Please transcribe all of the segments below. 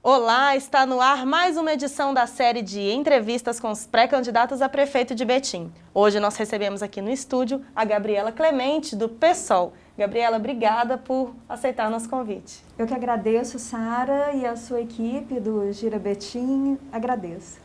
Olá, está no ar mais uma edição da série de entrevistas com os pré-candidatos a prefeito de Betim. Hoje nós recebemos aqui no estúdio a Gabriela Clemente, do PSOL. Gabriela, obrigada por aceitar nosso convite. Eu que agradeço, Sara, e a sua equipe do Gira Betim, agradeço.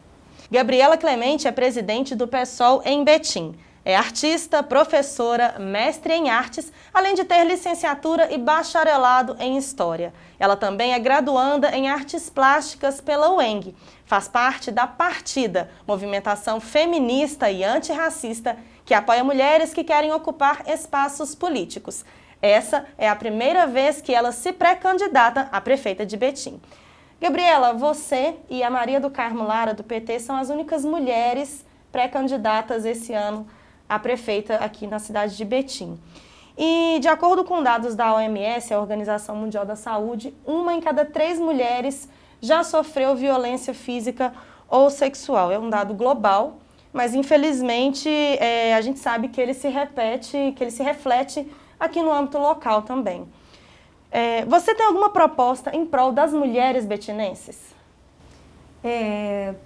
Gabriela Clemente é presidente do PSOL em Betim. É artista, professora, mestre em artes, além de ter licenciatura e bacharelado em História. Ela também é graduanda em Artes Plásticas pela UENG. Faz parte da Partida, movimentação feminista e antirracista que apoia mulheres que querem ocupar espaços políticos. Essa é a primeira vez que ela se pré-candidata a prefeita de Betim. Gabriela, você e a Maria do Carmo Lara, do PT, são as únicas mulheres pré-candidatas esse ano a prefeita aqui na cidade de Betim. E, de acordo com dados da OMS, a Organização Mundial da Saúde, 1 em cada 3 mulheres já sofreu violência física ou sexual. É um dado global, mas infelizmente a gente sabe que ele se reflete aqui no âmbito local também. Você tem alguma proposta em prol das mulheres betinenses?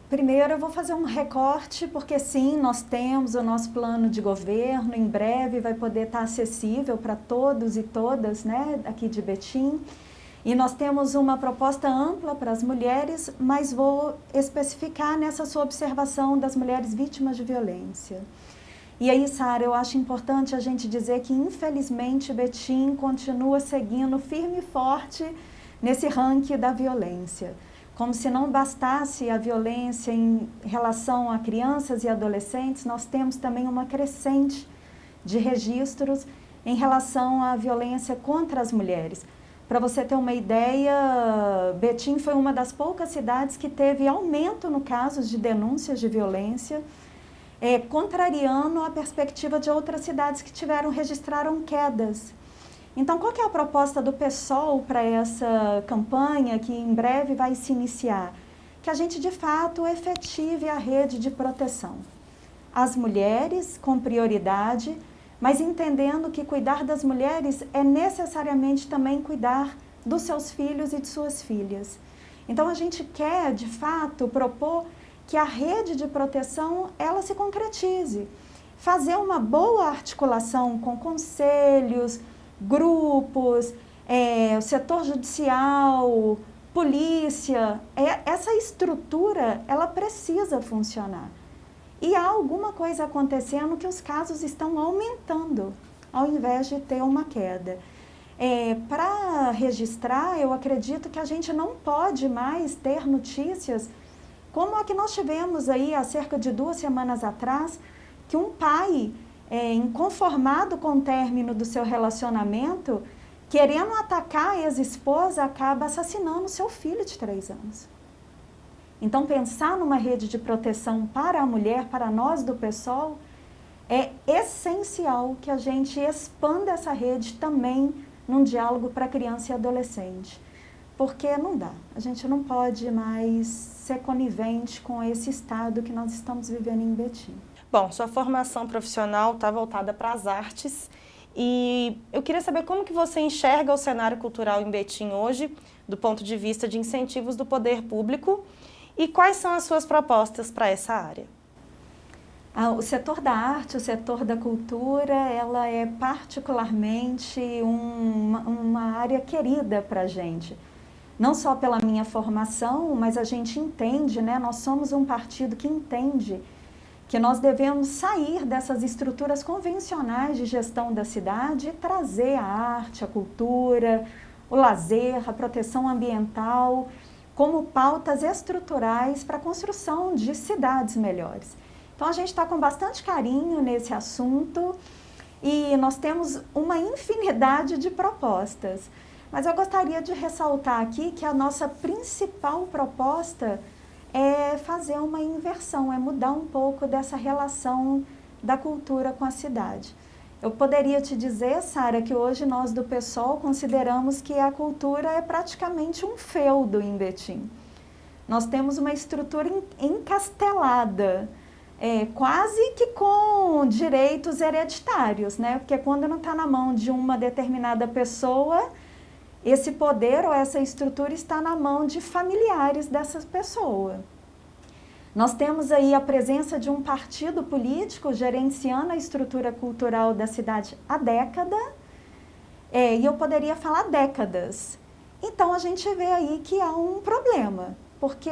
Primeiro eu vou fazer um recorte, porque sim, nós temos o nosso plano de governo, em breve vai poder estar acessível para todos e todas, né, aqui de Betim. E nós temos uma proposta ampla para as mulheres, mas vou especificar nessa sua observação das mulheres vítimas de violência. E aí, Sara, eu acho importante a gente dizer que, infelizmente, Betim continua seguindo firme e forte nesse ranking da violência. Como se não bastasse a violência em relação a crianças e adolescentes, nós temos também uma crescente de registros em relação à violência contra as mulheres. Para você ter uma ideia, Betim foi uma das poucas cidades que teve aumento no caso de denúncias de violência, contrariando a perspectiva de outras cidades que registraram quedas. Então, qual que é a proposta do PSOL para essa campanha que em breve vai se iniciar? Que a gente, de fato, efetive a rede de proteção. As mulheres com prioridade, mas entendendo que cuidar das mulheres é necessariamente também cuidar dos seus filhos e de suas filhas. Então, a gente quer, de fato, propor que a rede de proteção, ela se concretize. Fazer uma boa articulação com conselhos, grupos, o setor judicial, polícia, essa estrutura, ela precisa funcionar. E há alguma coisa acontecendo que os casos estão aumentando, ao invés de ter uma queda. Para registrar, eu acredito que a gente não pode mais ter notícias como a que nós tivemos aí há cerca de 2 semanas atrás, que um pai inconformado com o término do seu relacionamento, querendo atacar a ex-esposa, acaba assassinando seu filho de 3 anos. Então, pensar numa rede de proteção para a mulher, para nós do PSOL, é essencial que a gente expanda essa rede também num diálogo para criança e adolescente. Porque não dá, a gente não pode mais ser conivente com esse estado que nós estamos vivendo em Betim. Bom, sua formação profissional está voltada para as artes e eu queria saber como que você enxerga o cenário cultural em Betim hoje, do ponto de vista de incentivos do poder público, e quais são as suas propostas para essa área? O setor da arte, o setor da cultura, ela é particularmente uma área querida para a gente. Não só pela minha formação, mas a gente entende, né? Nós somos um partido que entende que nós devemos sair dessas estruturas convencionais de gestão da cidade e trazer a arte, a cultura, o lazer, a proteção ambiental como pautas estruturais para a construção de cidades melhores. Então, a gente está com bastante carinho nesse assunto e nós temos uma infinidade de propostas. Mas eu gostaria de ressaltar aqui que a nossa principal proposta é fazer uma inversão, é mudar um pouco dessa relação da cultura com a cidade. Eu poderia te dizer, Sara, que hoje nós do PSOL consideramos que a cultura é praticamente um feudo em Betim. Nós temos uma estrutura encastelada, quase que com direitos hereditários, né? Porque quando não está na mão de uma determinada pessoa, esse poder ou essa estrutura está na mão de familiares dessas pessoas. Nós temos aí a presença de um partido político gerenciando a estrutura cultural da cidade há década, e eu poderia falar décadas. Então a gente vê aí que há um problema, porque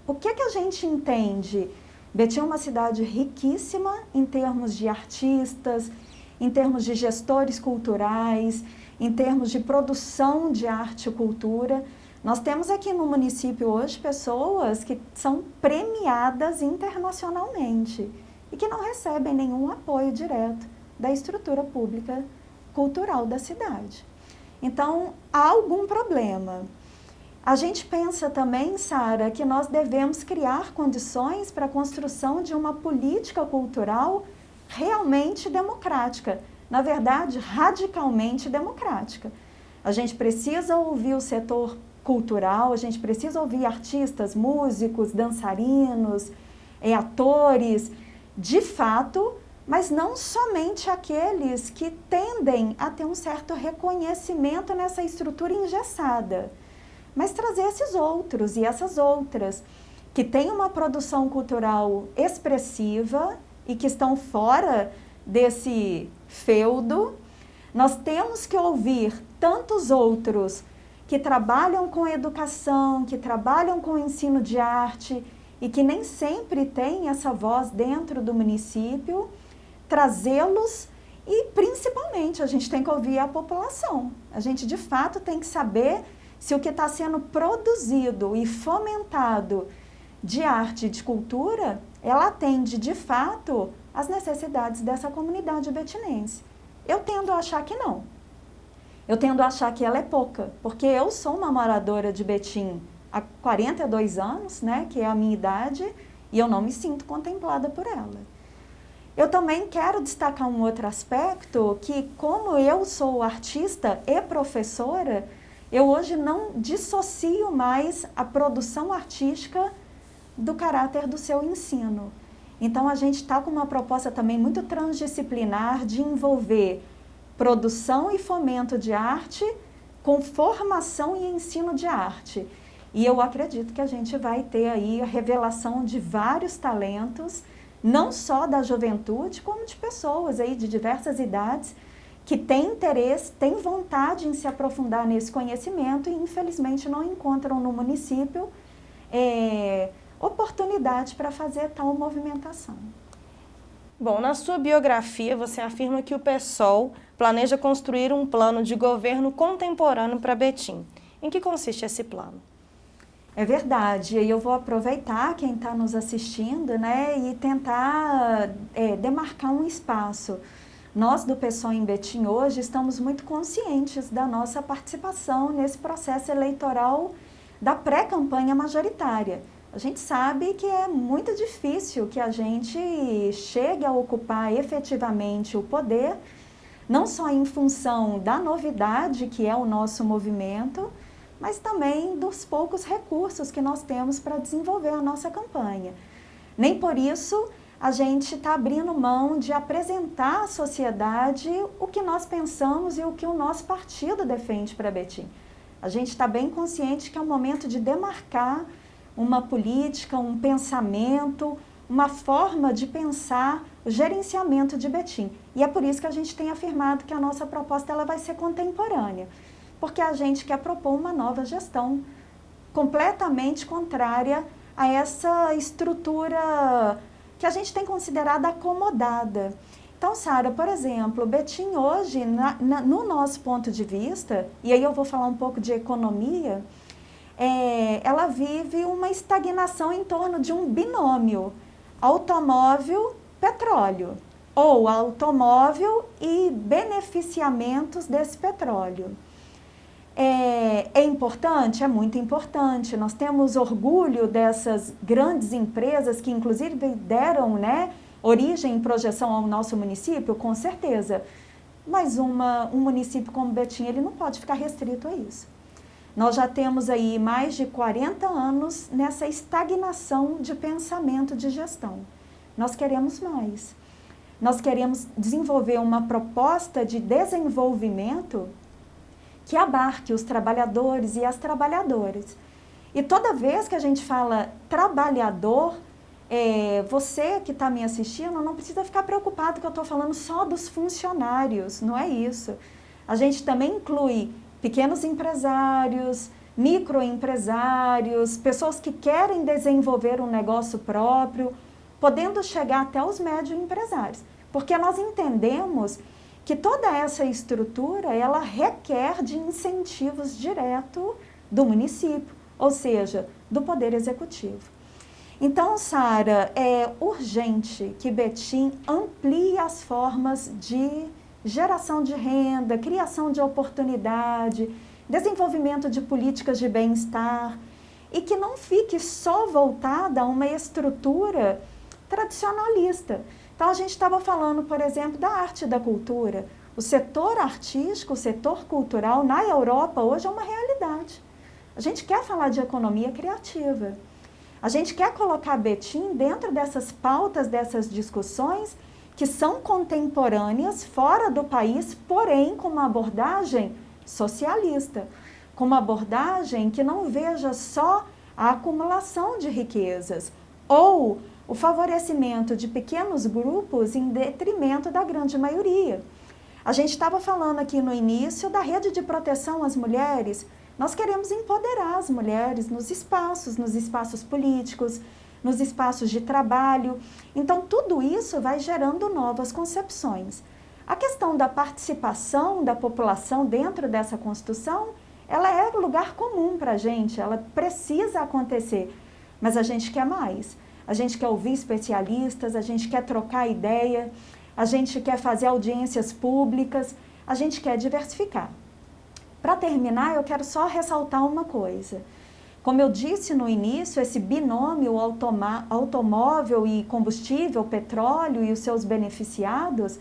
o que a gente entende? Betim é uma cidade riquíssima em termos de artistas, em termos de gestores culturais, em termos de produção de arte e cultura. Nós temos aqui no município hoje pessoas que são premiadas internacionalmente e que não recebem nenhum apoio direto da estrutura pública cultural da cidade. Então, há algum problema. A gente pensa também, Sara, que nós devemos criar condições para a construção de uma política cultural realmente democrática. Na verdade, radicalmente democrática. A gente precisa ouvir o setor cultural, a gente precisa ouvir artistas, músicos, dançarinos, atores, de fato, mas não somente aqueles que tendem a ter um certo reconhecimento nessa estrutura engessada, mas trazer esses outros e essas outras que têm uma produção cultural expressiva e que estão fora desse feudo. Nós temos que ouvir tantos outros que trabalham com educação, que trabalham com ensino de arte e que nem sempre têm essa voz dentro do município, trazê-los e, principalmente, a gente tem que ouvir a população. A gente, de fato, tem que saber se o que está sendo produzido e fomentado de arte e de cultura, ela atende, de fato, às necessidades dessa comunidade betinense. Eu tendo a achar que não. Eu tendo a achar que ela é pouca, porque eu sou uma moradora de Betim há 42 anos, né, que é a minha idade, e eu não me sinto contemplada por ela. Eu também quero destacar um outro aspecto, que como eu sou artista e professora, eu hoje não dissocio mais a produção artística do caráter do seu ensino. Então, a gente está com uma proposta também muito transdisciplinar de envolver produção e fomento de arte com formação e ensino de arte. E eu acredito que a gente vai ter aí a revelação de vários talentos, não só da juventude, como de pessoas aí de diversas idades, que têm interesse, têm vontade em se aprofundar nesse conhecimento e, infelizmente, não encontram no município oportunidade para fazer tal movimentação. Bom, na sua biografia, você afirma que o PSOL planeja construir um plano de governo contemporâneo para Betim. Em que consiste esse plano? É verdade, e eu vou aproveitar quem está nos assistindo, né, e tentar demarcar um espaço. Nós do PSOL em Betim hoje estamos muito conscientes da nossa participação nesse processo eleitoral da pré-campanha majoritária. A gente sabe que é muito difícil que a gente chegue a ocupar efetivamente o poder, não só em função da novidade que é o nosso movimento, mas também dos poucos recursos que nós temos para desenvolver a nossa campanha. Nem por isso a gente está abrindo mão de apresentar à sociedade o que nós pensamos e o que o nosso partido defende para Betim. A gente está bem consciente que é um momento de demarcar uma política, um pensamento, uma forma de pensar o gerenciamento de Betim. E é por isso que a gente tem afirmado que a nossa proposta ela vai ser contemporânea, porque a gente quer propor uma nova gestão completamente contrária a essa estrutura que a gente tem considerado acomodada. Então, Sara, por exemplo, Betim hoje, no nosso ponto de vista, e aí eu vou falar um pouco de economia, ela vive uma estagnação em torno de um binômio automóvel-petróleo, ou automóvel e beneficiamentos desse petróleo. É importante? É muito importante. Nós temos orgulho dessas grandes empresas que inclusive deram, né, origem e projeção ao nosso município, com certeza. Mas um município como Betim, ele não pode ficar restrito a isso. Nós já temos aí mais de 40 anos nessa estagnação de pensamento de gestão. Nós queremos mais. Nós queremos desenvolver uma proposta de desenvolvimento que abarque os trabalhadores e as trabalhadoras. E toda vez que a gente fala trabalhador, você que está me assistindo não precisa ficar preocupado que eu estou falando só dos funcionários, não é isso. A gente também inclui pequenos empresários, microempresários, pessoas que querem desenvolver um negócio próprio, podendo chegar até os médios empresários. Porque nós entendemos que toda essa estrutura, ela requer de incentivos direto do município, ou seja, do Poder Executivo. Então, Sara, é urgente que Betim amplie as formas de geração de renda, criação de oportunidade, desenvolvimento de políticas de bem-estar e que não fique só voltada a uma estrutura tradicionalista. Então, a gente estava falando, por exemplo, da arte e da cultura. O setor artístico, o setor cultural na Europa hoje é uma realidade. A gente quer falar de economia criativa. A gente quer colocar Betim dentro dessas pautas, dessas discussões que são contemporâneas, fora do país, porém com uma abordagem socialista, com uma abordagem que não veja só a acumulação de riquezas ou o favorecimento de pequenos grupos em detrimento da grande maioria. A gente estava falando aqui no início da rede de proteção às mulheres. Nós queremos empoderar as mulheres nos espaços políticos, nos espaços de trabalho. Então, tudo isso vai gerando novas concepções. A questão da participação da população dentro dessa construção, ela é lugar comum para a gente, ela precisa acontecer, mas a gente quer mais. A gente quer ouvir especialistas, a gente quer trocar ideia, a gente quer fazer audiências públicas, a gente quer diversificar. Para terminar, eu quero só ressaltar uma coisa. Como eu disse no início, esse binômio automóvel e combustível, petróleo e os seus beneficiados,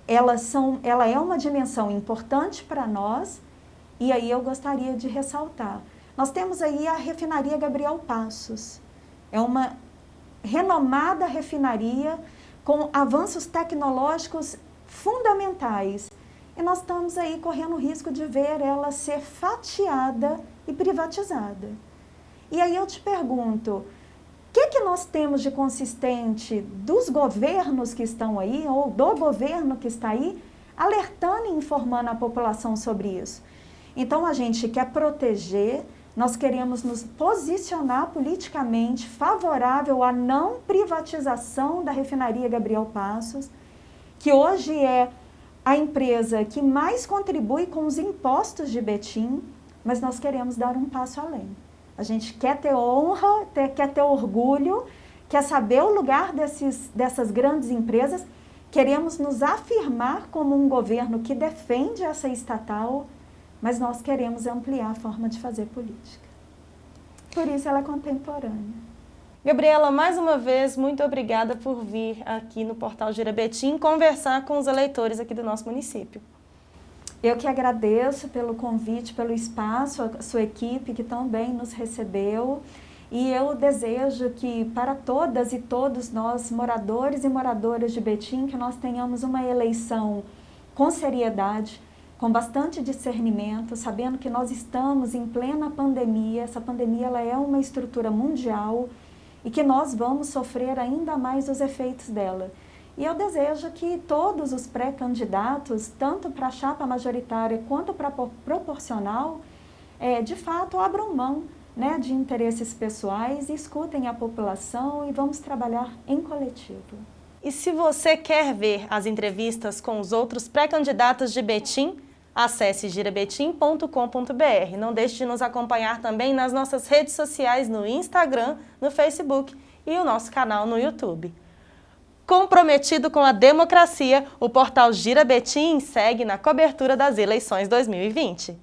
ela é uma dimensão importante para nós, e aí eu gostaria de ressaltar. Nós temos aí a refinaria Gabriel Passos. É uma renomada refinaria com avanços tecnológicos fundamentais. E nós estamos aí correndo o risco de ver ela ser fatiada e privatizada. E aí eu te pergunto, o que nós temos de consistente dos governos que estão aí, ou do governo que está aí, alertando e informando a população sobre isso? Então a gente quer proteger, nós queremos nos posicionar politicamente favorável à não privatização da refinaria Gabriel Passos, que hoje é a empresa que mais contribui com os impostos de Betim, mas nós queremos dar um passo além. A gente quer ter honra, quer ter orgulho, quer saber o lugar dessas grandes empresas, queremos nos afirmar como um governo que defende essa estatal, mas nós queremos ampliar a forma de fazer política. Por isso ela é contemporânea. Gabriela, mais uma vez, muito obrigada por vir aqui no Portal Gira Betim conversar com os eleitores aqui do nosso município. Eu que agradeço pelo convite, pelo espaço, a sua equipe que também nos recebeu. E eu desejo que para todas e todos nós, moradores e moradoras de Betim, que nós tenhamos uma eleição com seriedade, com bastante discernimento, sabendo que nós estamos em plena pandemia. Essa pandemia ela é uma estrutura mundial e que nós vamos sofrer ainda mais os efeitos dela. E eu desejo que todos os pré-candidatos, tanto para a chapa majoritária quanto para a proporcional, de fato abram mão, né, de interesses pessoais, escutem a população e vamos trabalhar em coletivo. E se você quer ver as entrevistas com os outros pré-candidatos de Betim, acesse girabetim.com.br. Não deixe de nos acompanhar também nas nossas redes sociais, no Instagram, no Facebook e o nosso canal no YouTube. Comprometido com a democracia, o portal Gira Betim segue na cobertura das eleições 2020.